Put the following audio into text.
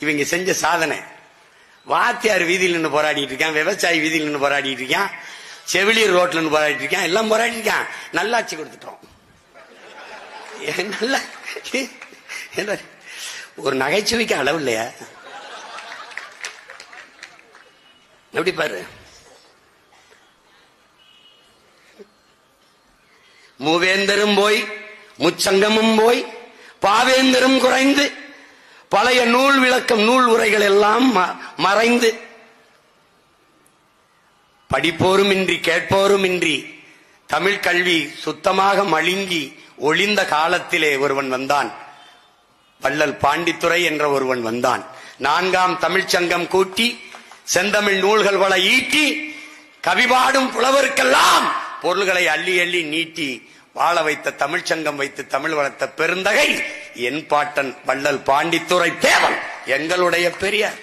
இவங்க செஞ்ச சாதனை. வாத்தியார் வீதியில் நின்று போராடிட்டு இருக்கான், விவசாயி வீதியில் நின்று போராடிட்டு இருக்கான், செவிலியர் ரோட்ல நின்று போராடிட்டு இருக்கான், எல்லாம் போராடி இருக்கான். நல்லாட்சி கொடுத்துட்டோம். நல்லா ஒரு நகைச்சுவைக்கு அளவு இல்லையா? எப்படி பாரு, மூவேந்தரும் போய் முச்சங்கமும் போய் பாவேந்தரும் குறைந்து பழைய நூல் விளக்கம் நூல் உரைகள் எல்லாம் மறைந்து படிப்போரும் இன்றி கேட்போரும் இன்றி தமிழ் கல்வி சுத்தமாக மழுங்கி ஒளிந்த காலத்திலே ஒருவன் வந்தான். வள்ளல் பாண்டித்துரை என்ற ஒருவன் வந்தான். 4ஆம் தமிழ்ச்சங்கம் கூட்டி செந்தமிழ் நூல்கள் பல ஈட்டி கவிபாடும் புலவருக்கெல்லாம் பொருள்களை அள்ளி அள்ளி நீட்டி வாழ வைத்த தமிழ்ச்சங்கம் வைத்து தமிழ் வளர்த்த பெருந்தகை என் பாட்டன் வள்ளல் பாண்டித்துரை தேவன், எங்களுடைய பெரியார்.